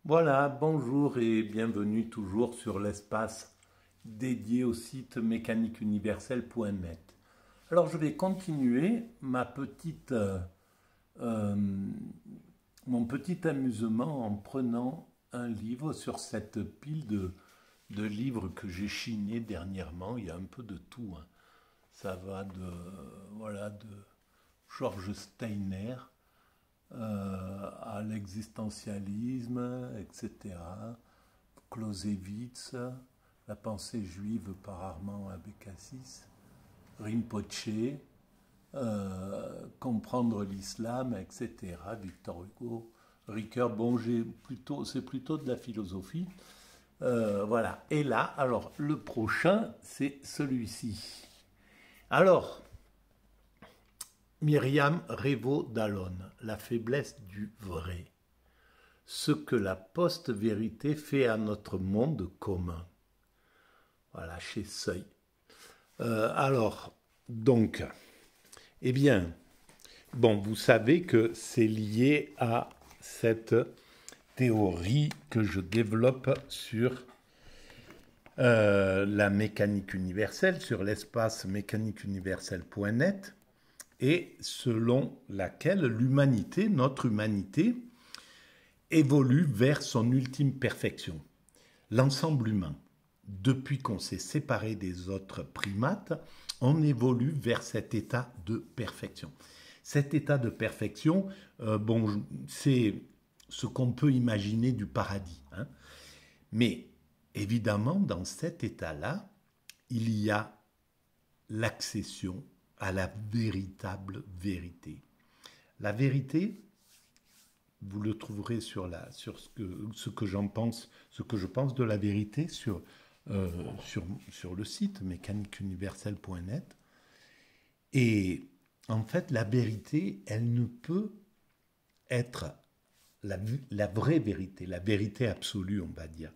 Voilà, bonjour et bienvenue toujours sur l'espace dédié au site mécaniqueuniverselle.net. Alors je vais continuer euh, mon petit amusement en prenant un livre sur cette pile de livres que j'ai chiné dernièrement. Il y a un peu de tout, hein. Ça va de Georges Steiner à l'existentialisme, etc. Clausewitz, La pensée juive par Armand Abécassis, Rinpoche, Comprendre l'islam, etc. Victor Hugo, Ricoeur. Bon, c'est plutôt de la philosophie. Voilà. Et là, alors, le prochain, c'est celui-ci. Alors, Myriam Révaud-Dallon, La faiblesse du vrai. Ce que la post-vérité fait à notre monde commun. Voilà, chez Seuil. Alors, donc, eh bien, bon, vous savez que c'est lié à cette théorie que je développe sur la mécanique universelle, sur l'espace mécaniqueuniverselle.net, et selon laquelle l'humanité, notre humanité, évolue vers son ultime perfection. L'ensemble humain, depuis qu'on s'est séparé des autres primates, on évolue vers cet état de perfection. Cet état de perfection, c'est ce qu'on peut imaginer du paradis, hein. Mais évidemment, dans cet état-là, il y a l'accession à la véritable vérité. La vérité, vous le trouverez sur ce que j'en pense, ce que je pense de la vérité sur le site mécaniqueuniverselle.net. Et en fait, la vérité, elle ne peut être la vraie vérité, la vérité absolue, on va dire.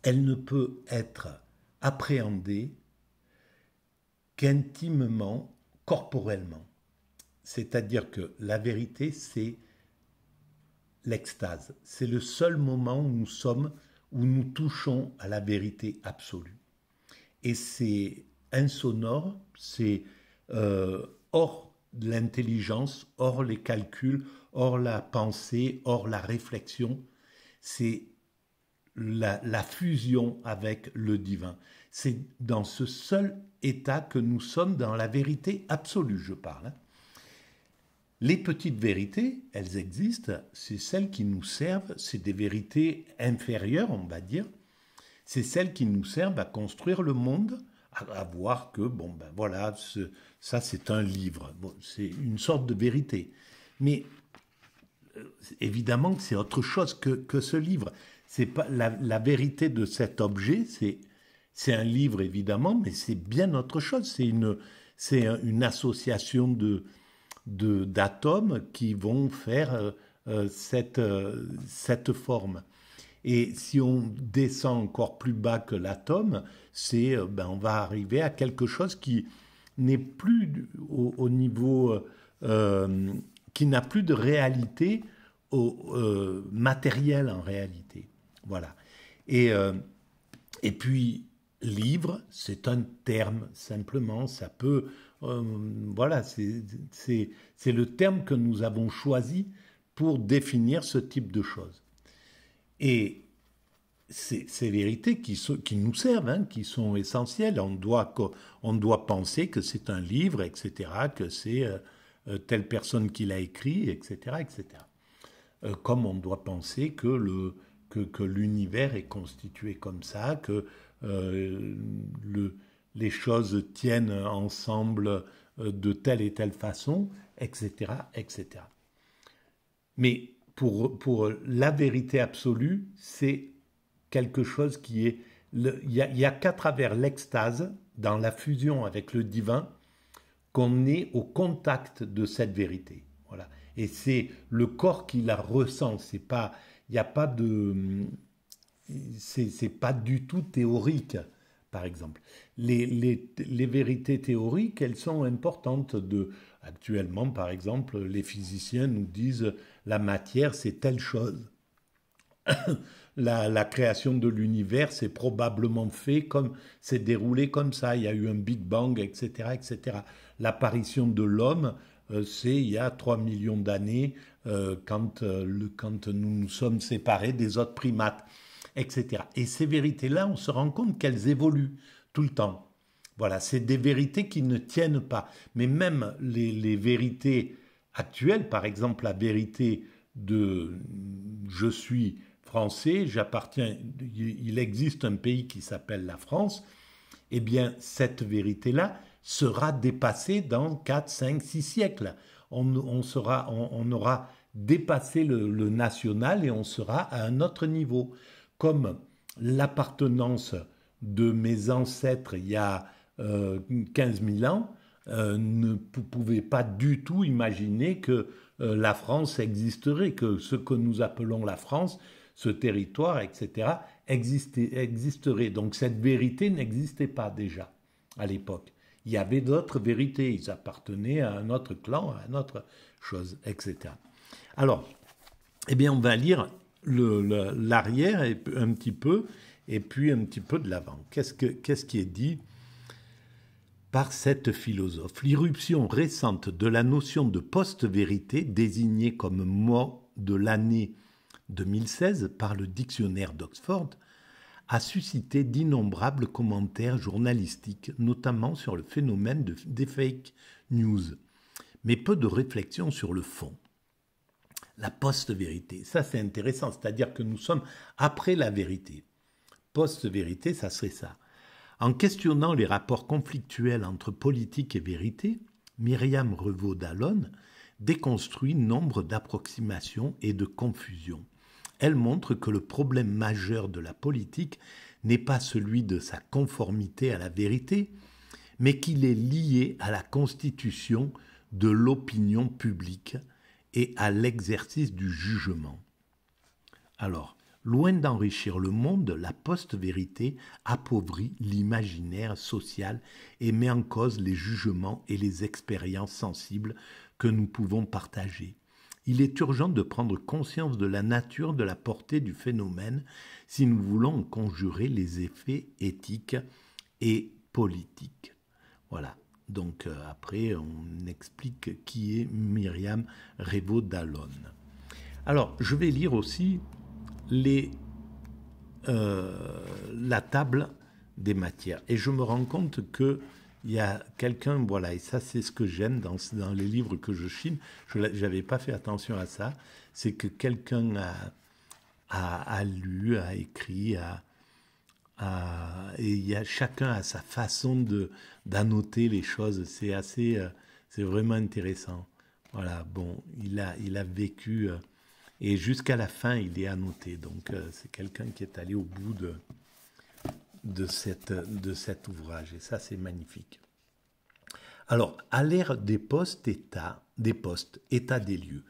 Elle ne peut être appréhendée qu'intimement, corporellement. C'est-à-dire que la vérité, c'est l'extase. C'est le seul moment où nous touchons à la vérité absolue. Et c'est insonore, c'est hors de l'intelligence, hors les calculs, hors la pensée, hors la réflexion. C'est la fusion avec le divin. C'est dans ce seul état que nous sommes dans la vérité absolue, je parle, hein. Les petites vérités, elles existent, c'est celles qui nous servent, c'est des vérités inférieures, on va dire, c'est celles qui nous servent à construire le monde, à voir que, bon, ben voilà, ça c'est un livre, bon, c'est une sorte de vérité. Mais évidemment que c'est autre chose que ce livre. C'est pas la vérité de cet objet, c'est un livre évidemment, mais c'est bien autre chose, c'est une association d'atomes qui vont faire cette forme. Et si on descend encore plus bas que l'atome, on va arriver à quelque chose qui n'est plus au niveau, qui n'a plus de réalité matérielle en réalité. Voilà. Et puis, livre, c'est un terme, simplement, ça peut... voilà, c'est le terme que nous avons choisi pour définir ce type de choses. Et ces vérités qui nous servent, hein, qui sont essentielles, on doit penser que c'est un livre, etc., que c'est telle personne qui l'a écrit, etc., etc. Comme on doit penser que l'univers est constitué comme ça, que les choses tiennent ensemble de telle et telle façon, etc., etc. Mais pour la vérité absolue, c'est quelque chose qui est... Il y a qu'à travers l'extase, dans la fusion avec le divin, qu'on est au contact de cette vérité. Voilà. Et c'est le corps qui la ressent. Il n'y a pas de... C'est pas du tout théorique, par exemple. Les vérités théoriques, elles sont importantes. Actuellement, par exemple, les physiciens nous disent la matière, c'est telle chose. la création de l'univers s'est probablement s'est déroulé comme ça. Il y a eu un Big Bang, etc., etc. L'apparition de l'homme, c'est il y a 3 millions d'années, quand nous nous sommes séparés des autres primates, etc. Et ces vérités-là, on se rend compte qu'elles évoluent tout le temps. Voilà, c'est des vérités qui ne tiennent pas. Mais même les vérités actuelles, par exemple la vérité de je suis français, j'appartiens, il existe un pays qui s'appelle la France, eh bien cette vérité-là sera dépassée dans 4, 5, 6 siècles. On aura dépassé le national et on sera à un autre niveau. Comme l'appartenance de mes ancêtres il y a 15 000 ans, ne pouvait pas du tout imaginer que la France existerait, que ce que nous appelons la France, ce territoire, etc., existerait. Donc cette vérité n'existait pas déjà à l'époque. Il y avait d'autres vérités, ils appartenaient à un autre clan, à une autre chose, etc. Alors, eh bien, on va lire l'arrière un petit peu, et puis un petit peu de l'avant. Qu'est-ce qui est dit par cette philosophe? L'irruption récente de la notion de post-vérité, désignée comme mot de l'année 2016 par le dictionnaire d'Oxford, a suscité d'innombrables commentaires journalistiques, notamment sur le phénomène des fake news, mais peu de réflexion sur le fond. La post-vérité, ça c'est intéressant, c'est-à-dire que nous sommes après la vérité. Post-vérité, ça serait ça. En questionnant les rapports conflictuels entre politique et vérité, Myriam Revaud-Dallon déconstruit nombre d'approximations et de confusions. Elle montre que le problème majeur de la politique n'est pas celui de sa conformité à la vérité, mais qu'il est lié à la constitution de l'opinion publique et à l'exercice du jugement. Alors, loin d'enrichir le monde, la post-vérité appauvrit l'imaginaire social et met en cause les jugements et les expériences sensibles que nous pouvons partager. Il est urgent de prendre conscience de la nature, de la portée du phénomène si nous voulons en conjurer les effets éthiques et politiques. Voilà. Donc après, on explique qui est Myriam Revaud-Dallon. Alors, je vais lire aussi la table des matières. Et je me rends compte qu'il y a quelqu'un, voilà, et ça c'est ce que j'aime dans les livres que je chine, je n'avais pas fait attention à ça, c'est que quelqu'un a lu, a écrit, et chacun a sa façon d'annoter les choses. C'est vraiment intéressant. Voilà, bon, il a vécu, et jusqu'à la fin, il est annoté. Donc, c'est quelqu'un qui est allé au bout de cet ouvrage, et ça, c'est magnifique. Alors, à l'ère des postes, état des lieux.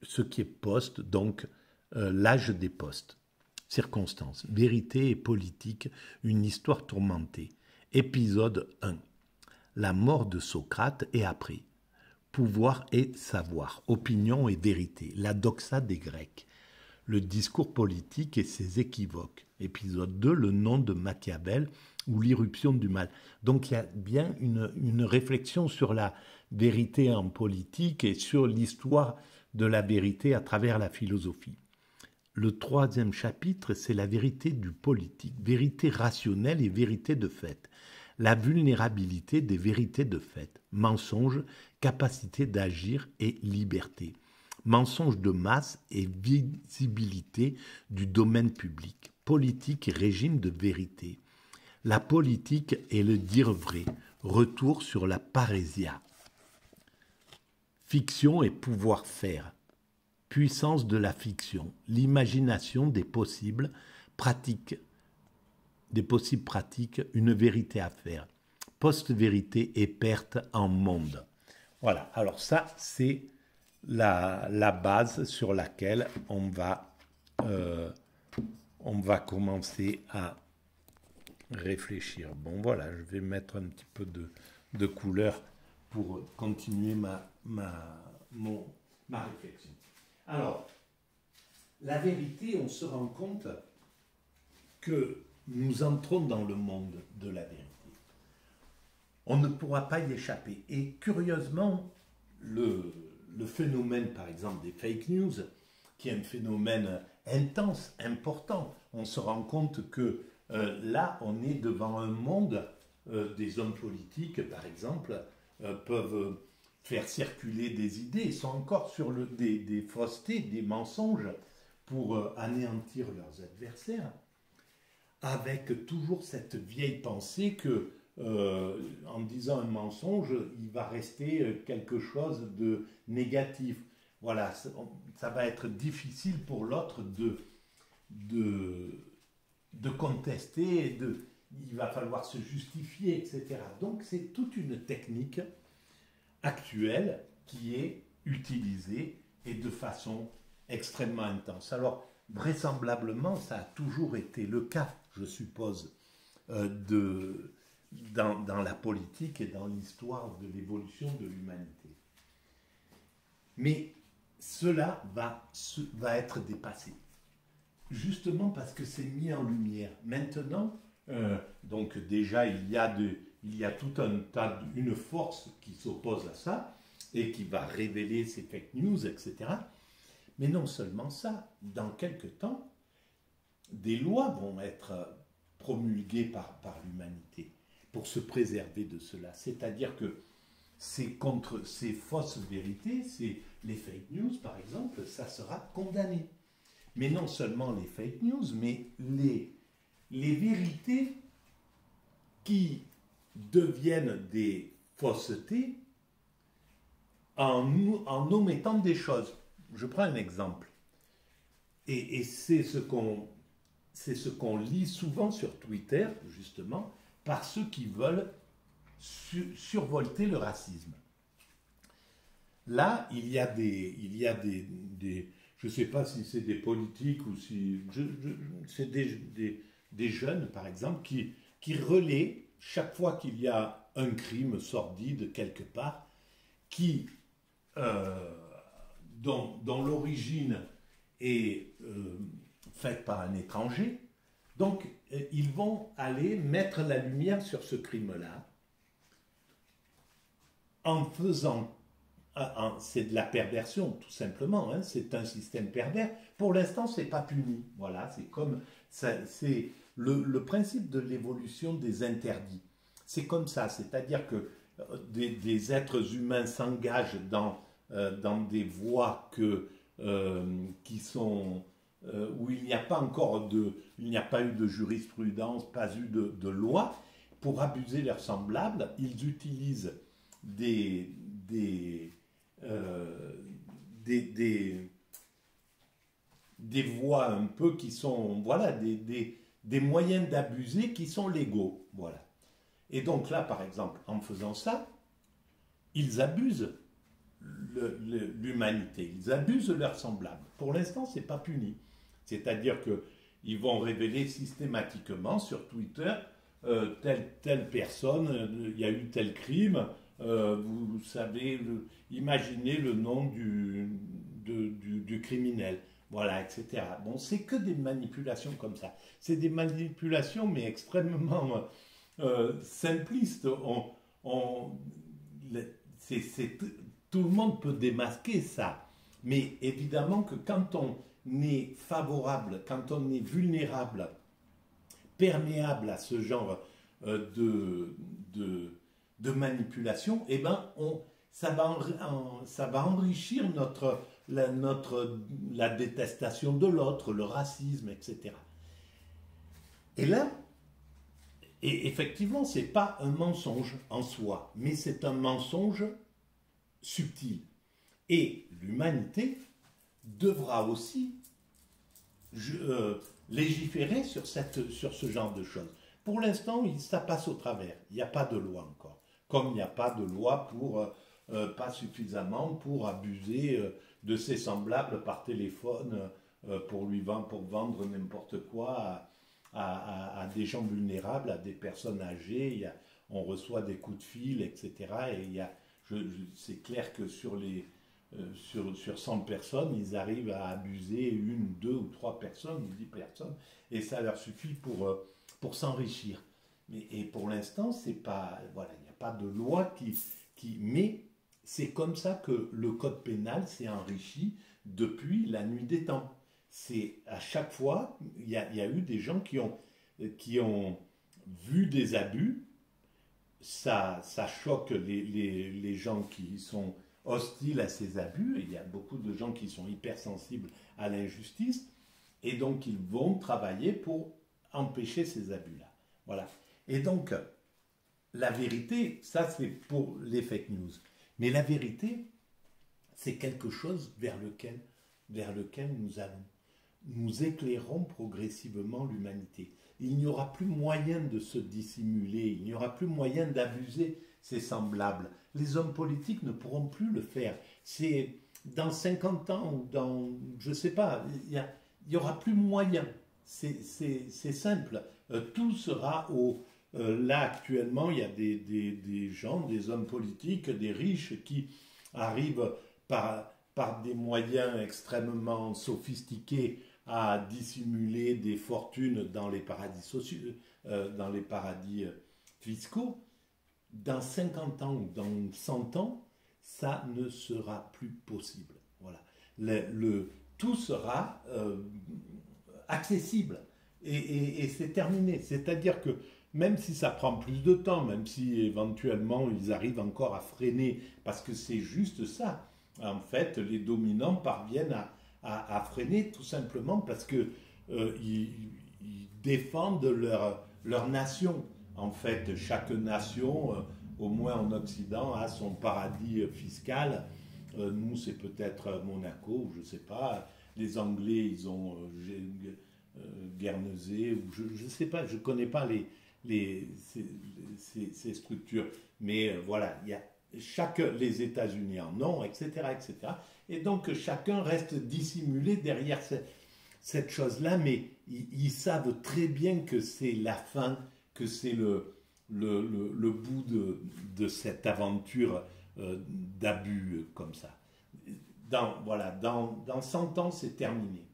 Ce qui est poste, donc, l'âge des postes. Circonstances, vérité et politique, une histoire tourmentée. Épisode 1. La mort de Socrate et après. Pouvoir et savoir, opinion et vérité. La doxa des Grecs. Le discours politique et ses équivoques. Épisode 2. Le nom de Machiavel ou l'irruption du mal. Donc il y a bien une réflexion sur la vérité en politique et sur l'histoire de la vérité à travers la philosophie. Le 3e chapitre, c'est la vérité du politique, vérité rationnelle et vérité de fait. La vulnérabilité des vérités de fait, mensonge, capacité d'agir et liberté. Mensonge de masse et visibilité du domaine public. Politique et régime de vérité. La politique est le dire vrai. Retour sur la parésia. Fiction et pouvoir faire. Puissance de la fiction, l'imagination des possibles pratiques, une vérité à faire, post-vérité et perte en monde. Voilà, alors ça, c'est la base sur laquelle on va commencer à réfléchir. Bon, voilà, je vais mettre un petit peu de couleur pour continuer ma réflexion. Alors, la vérité, on se rend compte que nous entrons dans le monde de la vérité. On ne pourra pas y échapper. Et curieusement, le phénomène, par exemple, des fake news, qui est un phénomène intense, important, on se rend compte que là, on est devant un monde, des hommes politiques, par exemple, peuvent faire circuler des idées, ils sont encore sur des faussetés, des mensonges pour anéantir leurs adversaires, avec toujours cette vieille pensée que en disant un mensonge, il va rester quelque chose de négatif. Voilà, ça va être difficile pour l'autre de contester, il va falloir se justifier, etc. Donc c'est toute une technique actuelle qui est utilisée et de façon extrêmement intense. Alors, vraisemblablement, ça a toujours été le cas, je suppose, dans la politique et dans l'histoire de l'évolution de l'humanité. Mais cela va être dépassé, justement parce que c'est mis en lumière. Maintenant, donc déjà, il y a tout un tas, une force qui s'oppose à ça et qui va révéler ces fake news, etc. Mais non seulement ça, dans quelque temps, des lois vont être promulguées par l'humanité pour se préserver de cela. C'est-à-dire que c'est contre ces fausses vérités, les fake news par exemple, ça sera condamné. Mais non seulement les fake news, mais les vérités qui deviennent des faussetés en omettant des choses. Je prends un exemple. Et c'est ce qu'on lit souvent sur Twitter, justement, par ceux qui veulent survolter le racisme. Là, il y a des je ne sais pas si c'est des politiques ou si c'est des jeunes, par exemple, qui relaient chaque fois qu'il y a un crime sordide quelque part, dont l'origine est faite par un étranger. Donc, ils vont aller mettre la lumière sur ce crime-là en faisant... c'est de la perversion, tout simplement. Hein, c'est un système pervers. Pour l'instant, c'est pas puni. Voilà, c'est le principe de l'évolution des interdits. C'est comme ça, c'est-à-dire que des êtres humains s'engagent dans des voies qui sont où il n'y a pas encore il n'y a pas eu de jurisprudence, pas eu de loi pour abuser leurs semblables. Ils utilisent des voies un peu qui sont, voilà, des moyens d'abuser qui sont légaux, voilà. Et donc là, par exemple, en faisant ça, ils abusent l'humanité, ils abusent leurs semblables. Pour l'instant, c'est pas puni. C'est-à-dire qu'ils vont révéler systématiquement sur Twitter telle personne, il y a eu tel crime, vous savez, imaginez le nom du criminel, voilà, etc. Bon, c'est que des manipulations comme ça. C'est des manipulations, mais extrêmement simplistes. Tout le monde peut démasquer ça. Mais évidemment que quand on est favorable, quand on est vulnérable, perméable à ce genre de manipulation, eh ben ça va enrichir la détestation de l'autre, le racisme, etc. Et là, effectivement, ce n'est pas un mensonge en soi, mais c'est un mensonge subtil. Et l'humanité devra aussi légiférer sur ce genre de choses. Pour l'instant, ça passe au travers. Il n'y a pas de loi encore. Comme il n'y a pas de loi pas suffisamment pour abuser de ses semblables par téléphone pour vendre n'importe quoi à des gens vulnérables, à des personnes âgées. On reçoit des coups de fil, etc. Et c'est clair que sur sur 100 personnes, ils arrivent à abuser une, deux ou trois personnes, ou 10 personnes, et ça leur suffit pour s'enrichir. Et pour l'instant, c'est pas, voilà, il n'y a pas de loi mais c'est comme ça que le code pénal s'est enrichi depuis la nuit des temps. C'est à chaque fois, il y a eu des gens qui ont vu des abus, ça choque les gens qui sont hostiles à ces abus, et il y a beaucoup de gens qui sont hypersensibles à l'injustice, et donc ils vont travailler pour empêcher ces abus-là. Voilà. Et donc, la vérité, ça c'est pour les fake news. Mais la vérité, c'est quelque chose vers lequel nous allons. Nous éclairons progressivement l'humanité. Il n'y aura plus moyen de se dissimuler, il n'y aura plus moyen d'abuser ses semblables. Les hommes politiques ne pourront plus le faire. C'est dans 50 ans ou dans, je ne sais pas, il n'y aura plus moyen. C'est simple. Tout sera au... là, actuellement, il y a des gens, des hommes politiques, des riches qui arrivent par des moyens extrêmement sophistiqués à dissimuler des fortunes dans les paradis sociaux, dans les paradis fiscaux. Dans 50 ans ou dans 100 ans, ça ne sera plus possible. Voilà. Tout sera accessible et c'est terminé. C'est-à-dire que même si ça prend plus de temps, même si éventuellement ils arrivent encore à freiner, parce que c'est juste ça, en fait, les dominants parviennent à freiner tout simplement parce que ils défendent leur nation. En fait, chaque nation, au moins en Occident, a son paradis fiscal. Nous, c'est peut-être Monaco, je ne sais pas. Les Anglais, ils ont Guernesey, ou je ne sais pas, je ne connais pas ces structures. Mais voilà, il y a les États-Unis en ont, etc., etc. Et donc chacun reste dissimulé derrière cette chose-là, mais ils savent très bien que c'est la fin, que c'est le bout de cette aventure d'abus comme ça. Dans 100 ans, c'est terminé,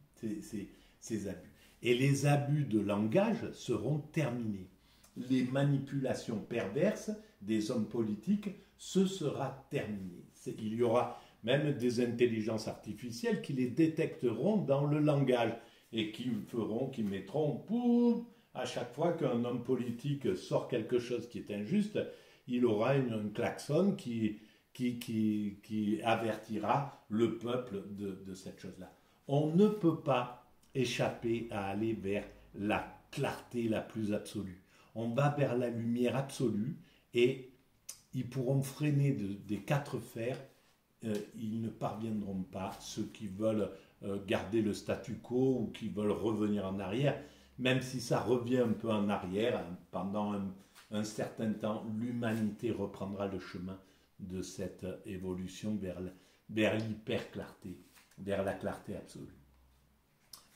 ces abus. Et les abus de langage seront terminés. Les manipulations perverses des hommes politiques, ce sera terminé. Il y aura même des intelligences artificielles qui les détecteront dans le langage et qui mettront pouf, à chaque fois qu'un homme politique sort quelque chose qui est injuste, il aura un klaxon qui avertira le peuple de cette chose-là. On ne peut pas échapper à aller vers la clarté la plus absolue. On va vers la lumière absolue et ils pourront freiner des quatre fers. Ils ne parviendront pas, ceux qui veulent garder le statu quo ou qui veulent revenir en arrière, même si ça revient un peu en arrière, pendant un certain temps, l'humanité reprendra le chemin de cette évolution vers l'hyper-clarté, vers la clarté absolue.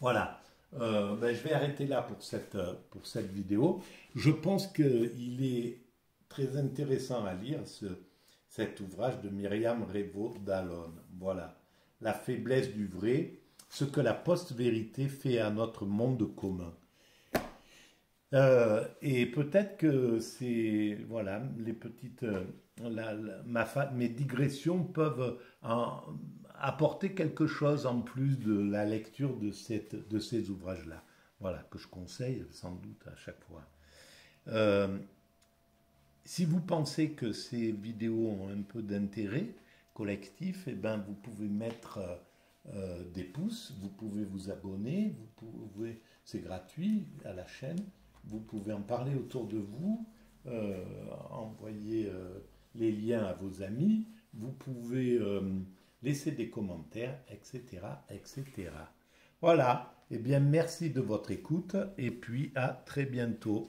Voilà, je vais arrêter là pour cette vidéo. Je pense qu'il est très intéressant à lire cet ouvrage de Myriam Révaud d'Allon. Voilà, la faiblesse du vrai, ce que la post-vérité fait à notre monde commun. Et peut-être que c'est, voilà, les petites, mes digressions peuvent apporter quelque chose en plus de la lecture de ces ouvrages-là. Voilà, que je conseille sans doute à chaque fois. Si vous pensez que ces vidéos ont un peu d'intérêt collectif, eh ben vous pouvez mettre des pouces, vous pouvez vous abonner, c'est gratuit à la chaîne. Vous pouvez en parler autour de vous, envoyer les liens à vos amis, vous pouvez laisser des commentaires, etc., etc. Voilà, eh bien merci de votre écoute et puis à très bientôt.